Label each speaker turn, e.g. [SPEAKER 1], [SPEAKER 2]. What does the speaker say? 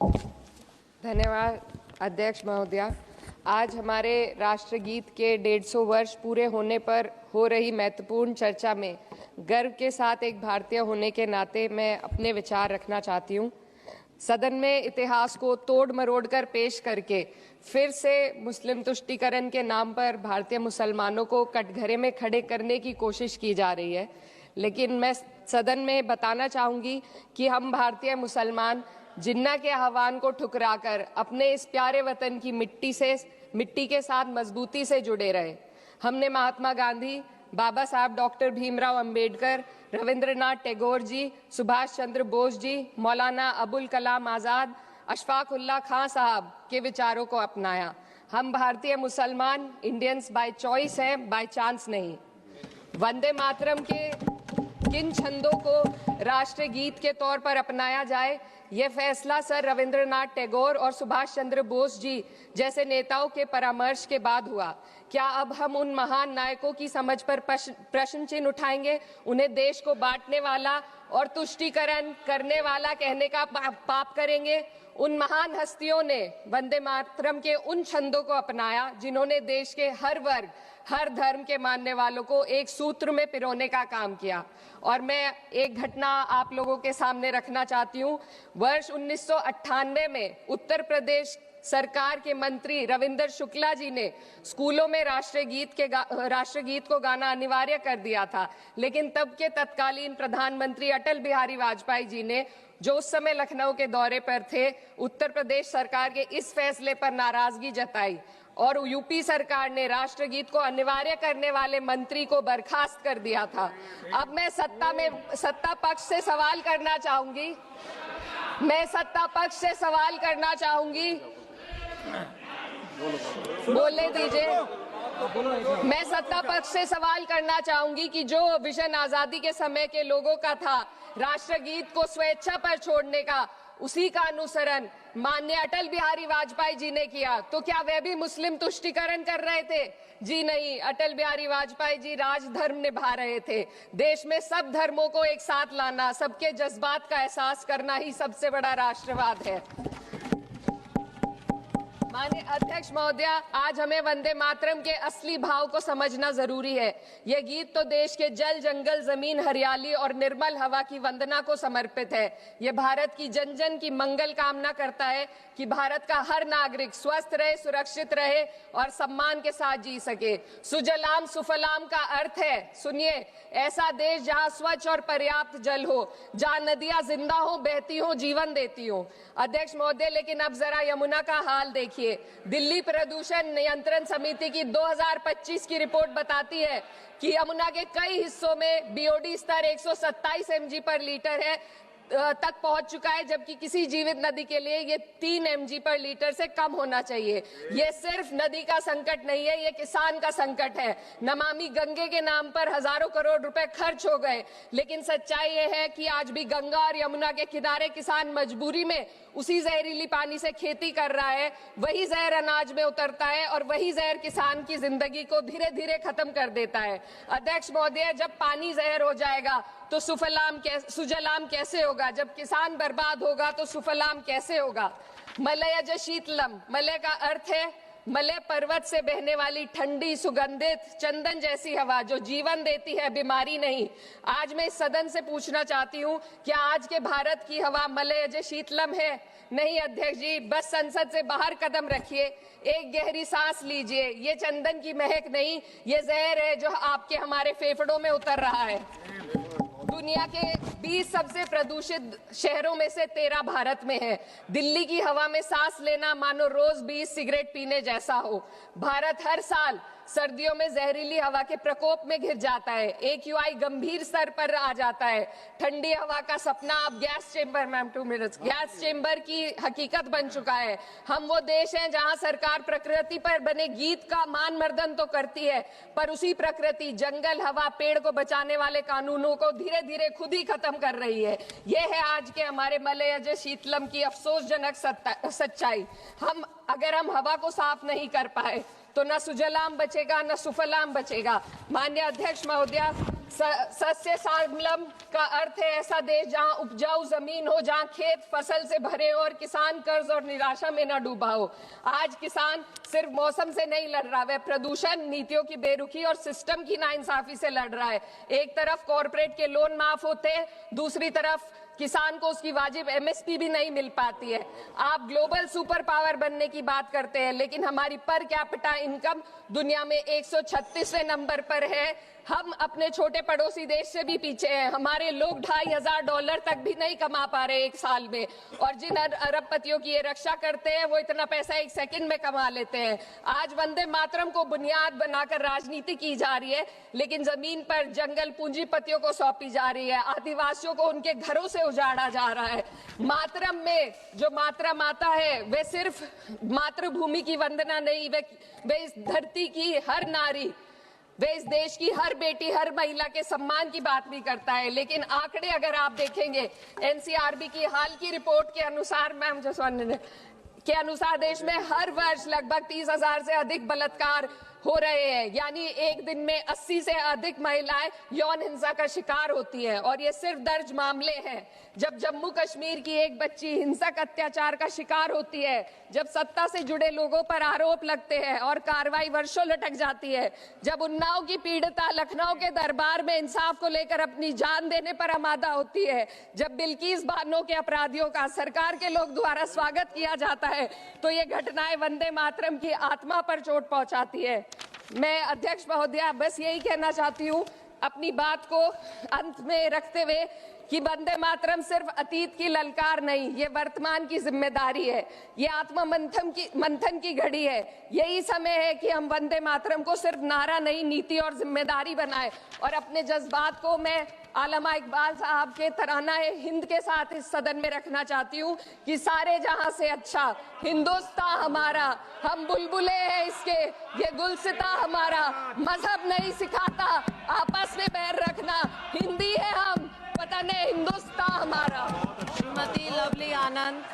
[SPEAKER 1] धन्यवाद अध्यक्ष महोदया। आज हमारे राष्ट्रगीत के 150 वर्ष पूरे होने पर हो रही महत्वपूर्ण चर्चा में गर्व के साथ एक भारतीय होने के नाते मैं अपने विचार रखना चाहती हूँ। सदन में इतिहास को तोड़ मरोड़ कर पेश करके फिर से मुस्लिम तुष्टीकरण के नाम पर भारतीय मुसलमानों को कटघरे में खड़े करने की कोशिश की जा रही है। लेकिन मैं सदन में बताना चाहूँगी कि हम भारतीय मुसलमान जिन्ना के आह्वान को ठुकराकर अपने इस प्यारे वतन की मिट्टी के साथ मजबूती से जुड़े रहे। हमने महात्मा गांधी, बाबा साहब डॉक्टर भीमराव अंबेडकर, रविंद्रनाथ टैगोर जी, सुभाष चंद्र बोस जी, मौलाना अबुल कलाम आज़ाद, अशफाक उल्लाह खां साहब के विचारों को अपनाया। हम भारतीय मुसलमान इंडियंस बाय चॉइस हैं, बाय चांस नहीं। वंदे मातरम के किन छंदों को राष्ट्रगीत के तौर पर अपनाया जाए, यह फैसला सर रविंद्रनाथ टैगोर और सुभाष चंद्र बोस जी जैसे नेताओं के परामर्श के बाद हुआ। क्या अब हम उन महान नायकों की समझ पर प्रश्न चिन्ह उठाएंगे? उन्हें देश को बांटने वाला और तुष्टीकरण करने वाला कहने का पाप करेंगे? उन महान हस्तियों ने वंदे मातरम के उन छंदों को अपनाया जिन्होंने देश के हर वर्ग, हर धर्म के मानने वालों को एक सूत्र में पिरोने का काम किया। और मैं एक घटना आप लोगों के सामने रखना चाहती हूँ। वर्ष 1998 में उत्तर प्रदेश सरकार के मंत्री रविंदर शुक्ला जी ने स्कूलों में राष्ट्रगीत को गाना अनिवार्य कर दिया था। लेकिन तब के तत्कालीन प्रधानमंत्री अटल बिहारी वाजपेयी जी ने, जो उस समय लखनऊ के दौरे पर थे, उत्तर प्रदेश सरकार के इस फैसले पर नाराजगी जताई और यूपी सरकार ने राष्ट्रगीत को अनिवार्य करने वाले मंत्री को बर्खास्त कर दिया था। अब मैं सत्ता पक्ष से सवाल करना चाहूंगी। बोलने दीजिए। मैं सत्ता पक्ष से सवाल करना चाहूंगी कि जो विजन आजादी के समय के लोगों का था, राष्ट्रगीत को स्वेच्छा पर छोड़ने का, उसी का अनुसरण माननीय अटल बिहारी वाजपेयी जी ने किया, तो क्या वे भी मुस्लिम तुष्टीकरण कर रहे थे? जी नहीं, अटल बिहारी वाजपेयी जी राजधर्म निभा रहे थे। देश में सब धर्मों को एक साथ लाना, सबके जज्बात का एहसास करना ही सबसे बड़ा राष्ट्रवाद है। माननीय अध्यक्ष महोदया, आज हमें वंदे मातरम के असली भाव को समझना जरूरी है। यह गीत तो देश के जल, जंगल, जमीन, हरियाली और निर्मल हवा की वंदना को समर्पित है। यह भारत की जन जन की मंगल कामना करता है कि भारत का हर नागरिक स्वस्थ रहे, सुरक्षित रहे और सम्मान के साथ जी सके। सुजलाम सुफलाम का अर्थ है, सुनिए, ऐसा देश जहां स्वच्छ और पर्याप्त जल हो, जहां नदियां जिंदा हो, बहती हो, जीवन देती हो। अध्यक्ष महोदय, लेकिन अब जरा यमुना का हाल देखिए। दिल्ली प्रदूषण नियंत्रण समिति की 2025 की रिपोर्ट बताती है कि यमुना के कई हिस्सों में बीओडी स्तर 127 mg पर लीटर है तक पहुंच चुका है, जबकि किसी जीवित नदी के लिए ये 3 mg पर लीटर से कम होना चाहिए। ये सिर्फ नदी का संकट नहीं है, ये किसान का संकट है। नमामि गंगे के नाम पर हजारों करोड़ रुपए खर्च हो गए, लेकिन सच्चाई ये है कि आज भी गंगा और यमुना के किनारे किसान मजबूरी में उसी जहरीली पानी से खेती कर रहा है। वही जहर अनाज में उतरता है और वही जहर किसान की जिंदगी को धीरे धीरे खत्म कर देता है। अध्यक्ष महोदय, जब पानी जहर हो जाएगा तो सुजलाम कैसे होगा? जब किसान बर्बाद होगा तो सुफलाम कैसे होगा? मलयज शीतलम, मलय का अर्थ है मलय पर्वत से बहने वाली ठंडी, सुगंधित, चंदन जैसी हवा जो जीवन देती है, बीमारी नहीं। आज मैं इस सदन से पूछना चाहती हूँ, क्या आज के भारत की हवा मलयज शीतलम है? नहीं अध्यक्ष जी, बस संसद से बाहर कदम रखिए, एक गहरी सांस लीजिए। ये चंदन की महक नहीं, ये जहर है जो आपके हमारे फेफड़ों में उतर रहा है। दुनिया के 20 सबसे प्रदूषित शहरों में से 13 भारत में है। दिल्ली की हवा में सांस लेना मानो रोज 20 सिगरेट पीने जैसा हो। भारत हर साल सर्दियों में जहरीली हवा के प्रकोप में घिर जाता है। AQI गंभीर स्तर पर आ जाता है। ठंडी हवा का सपना अब गैस चेंबर की हकीकत बन चुका है। हम वो देश हैं जहां सरकार प्रकृति पर बने गीत का मान मर्दन तो करती है, पर उसी प्रकृति, जंगल, हवा, पेड़ को बचाने वाले कानूनों को धीरे धीरे खुद ही खत्म कर रही है। ये है आज के हमारे मलयज शीतलम की अफसोसजनक सच्चाई। अगर हम हवा को साफ नहीं कर पाए तो न सुजलाम बचेगा, न सुफलाम बचेगा। माननीय अध्यक्ष महोदया, सस्य श्यामलम का अर्थ है ऐसा देश जहां उपजाऊ जमीन हो, जहां खेत फसल से भरे हो और किसान कर्ज और निराशा में न डूबा हो। आज किसान सिर्फ मौसम से नहीं लड़ रहा, वह प्रदूषण, नीतियों की बेरुखी और सिस्टम की नाइंसाफी से लड़ रहा है। एक तरफ कॉर्पोरेट के लोन माफ होते हैं, दूसरी तरफ किसान को उसकी वाजिब एमएसपी भी नहीं मिल पाती है। आप ग्लोबल सुपर पावर बनने की बात करते हैं, लेकिन हमारी पर कैपिटा इनकम दुनिया में 136वें नंबर पर है। हम अपने छोटे पड़ोसी देश से भी पीछे हैं। हमारे लोग $2,500 तक भी नहीं कमा पा रहे एक साल में, और जिन अरबपतियों की ये रक्षा करते हैं वो इतना पैसा एक सेकंड में कमा लेते हैं। आज वंदे मातरम को बुनियाद बनाकर राजनीति की जा रही है, लेकिन जमीन पर जंगल पूंजीपतियों को सौंपी जा रही है, आदिवासियों को उनके घरों से उजाड़ा जा रहा है। मातरम में जो मात्रा माता है वे सिर्फ मातृभूमि की वंदना नहीं, वे इस धरती की हर नारी, वे इस देश की हर बेटी, हर महिला के सम्मान की बात भी करता है। लेकिन आंकड़े अगर आप देखेंगे, एनसीआरबी की हाल की रिपोर्ट के अनुसार, मैम जसवंत के अनुसार देश में हर वर्ष लगभग 30,000 से अधिक बलात्कार हो रहे हैं, यानी एक दिन में 80 से अधिक महिलाएं यौन हिंसा का शिकार होती हैं। और ये सिर्फ दर्ज मामले हैं। जब जम्मू कश्मीर की एक बच्ची हिंसक अत्याचार का शिकार होती है, जब सत्ता से जुड़े लोगों पर आरोप लगते हैं और कार्रवाई वर्षों लटक जाती है, जब उन्नाव की पीड़िता लखनऊ के दरबार में इंसाफ को लेकर अपनी जान देने पर आमादा होती है, जब बिल्किस बानो के अपराधियों का सरकार के लोग द्वारा स्वागत किया जाता है, तो ये घटनाएं वंदे मातरम की आत्मा पर चोट पहुंचाती है। मैं अध्यक्ष महोदया बस यही कहना चाहती हूँ अपनी बात को अंत में रखते हुए कि वंदे मातरम सिर्फ अतीत की ललकार नहीं, ये वर्तमान की जिम्मेदारी है, ये आत्म मंथन की घड़ी है। यही समय है कि हम वंदे मातरम को सिर्फ नारा नहीं, नीति और जिम्मेदारी बनाएं। और अपने जज्बात को मैं आलमा इकबाल साहब के तराना हिंद के साथ इस सदन में रखना चाहती हूँ कि सारे जहां से अच्छा हिंदुस्तान हमारा, हम बुलबुले हैं इसके, ये गुलसिता हमारा, मजहब नहीं सिखाता आपस में बैर रखना, हिंदी है हम, वतन है हिंदुस्तान हमारा।
[SPEAKER 2] श्रीमती लवली आनंद।